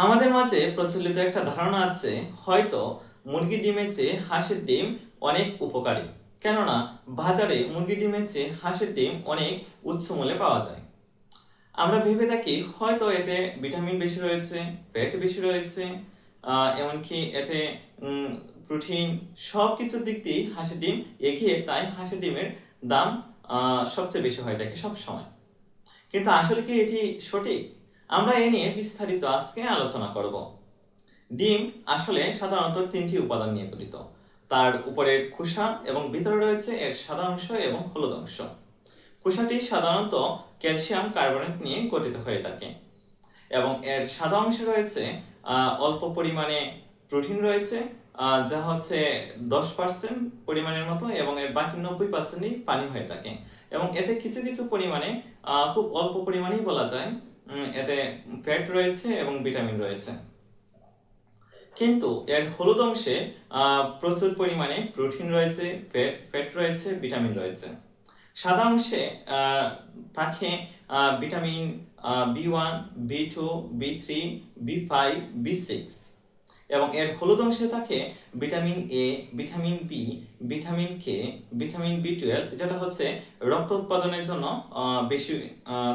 আমাদের মাঝে প্রচলিত একটা ধারণা আছে, হয়তো মুরগি ডিমের চেয়ে হাঁসের ডিম অনেক উপকারী। কেননা বাজারে মুরগি ডিমের চেয়ে হাঁসের ডিম অনেক উচ্চ মূল্যে পাওয়া যায়। আমরা ভেবে থাকি হয়তো এতে ভিটামিন বেশি রয়েছে, ফ্যাট বেশি রয়েছে, এমনকি এতে প্রোটিন, সব কিছুর দিক দিয়েই হাঁসের ডিম এগিয়ে, তাই হাঁসের ডিমের দাম সবচেয়ে বেশি হয়ে থাকে সব সময়। কিন্তু আসলে কি এটি সঠিক? আমরা এ নিয়ে বিস্তারিত আজকে আলোচনা করব। ডিম আসলে সাধারণত তিনটি উপাদান নিয়ে গঠিত। তার উপরের খোসা এবং ভিতরে রয়েছে এর সাদা অংশ এবং হলুদ অংশ। খোসাটি সাধারণত ক্যালসিয়াম কার্বনেট নিয়ে গঠিত হয়ে থাকে এবং এর সাদা অংশে রয়েছে অল্প পরিমাণে প্রোটিন রয়েছে, যা হচ্ছে 10% পরিমাণের মতো, এবং এর বাকি 90%ই পানি হয়ে থাকে। এবং এতে কিছু কিছু পরিমাণে, খুব অল্প পরিমাণেই বলা যায়, এতে ফ্যাট রয়েছে এবং ভিটামিন রয়েছে। কিন্তু এর হলুদ অংশে প্রচুর পরিমাণে প্রোটিন রয়েছে, ফ্যাট রয়েছে, ভিটামিন রয়েছে। সাদা অংশে থাকে vitamin B1, B2, B3, B5, B6, এবং এর হলুদ অংশে থাকে vitamin A, vitamin B, vitamin K, vitamin B12, যেটা হচ্ছে রক্ত উৎপাদনের জন্য বেশি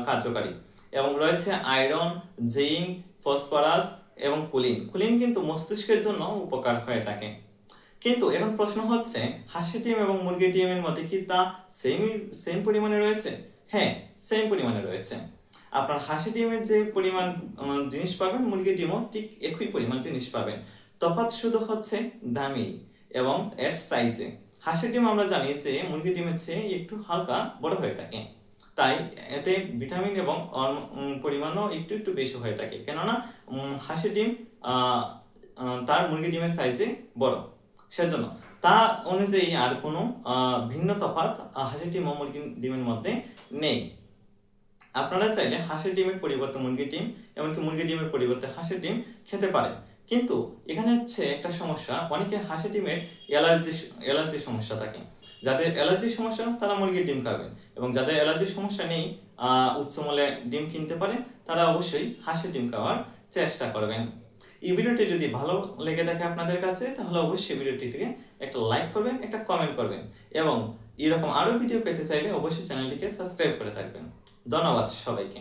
কার্যকারী, এবং রয়েছে আয়রন, জিঙ্ক, ফসফরাস এবং কুলিন। কুলিন কিন্তু মস্তিষ্কের জন্য উপকার হয়ে থাকে। কিন্তু এখন প্রশ্ন হচ্ছে, হাঁসের ডিম এবং মুরগির ডিমের মধ্যে কি তা সেম পরিমাণে রয়েছে? হ্যাঁ, সেম পরিমাণে রয়েছে। আপনার হাঁসের ডিমের যে পরিমাণ জিনিস পাবেন, মুরগির ডিমও ঠিক একই পরিমাণ জিনিস পাবেন। তফাৎ শুধু হচ্ছে দামে এবং এর সাইজে। হাঁসের ডিম আমরা জানি যে মুরগির ডিমের চেয়ে একটু হালকা বড় হয়ে থাকে, তাই এতে ভিটামিন এবং পরিমাণও একটু একটু বেশি হয়ে থাকে, কেননা হাঁসের ডিম তার মুরগির ডিমের সাইজে বড়, সেজন্য তা অনুযায়ী আর কোনো ভিন্ন তফাৎ হাঁসের ডিম ও মুরগির ডিমের মধ্যে নেই। আপনারা চাইলে হাঁসের ডিমের পরিবর্তে মুরগির ডিম, এমনকি মুরগির ডিমের পরিবর্তে হাঁসের ডিম খেতে পারেন। কিন্তু এখানে হচ্ছে একটা সমস্যা, অনেকে হাঁসের ডিমের অ্যালার্জির সমস্যা থাকে। যাদের অ্যালার্জির সমস্যা তারা মুরগির ডিম খাবেন, এবং যাদের অ্যালার্জির সমস্যা নেই, উচ্চ মূল্যে ডিম কিনতে পারেন, তারা অবশ্যই হাঁসের ডিম খাওয়ার চেষ্টা করবেন। এই ভিডিওটি যদি ভালো লেগে থাকে আপনাদের কাছে, তাহলে অবশ্যই ভিডিওটিতে একটা লাইক করবেন, একটা কমেন্ট করবেন, এবং এরকম আরো ভিডিও পেতে চাইলে অবশ্যই চ্যানেলটিকে সাবস্ক্রাইব করে থাকবেন। ধন্যবাদ সবাইকে।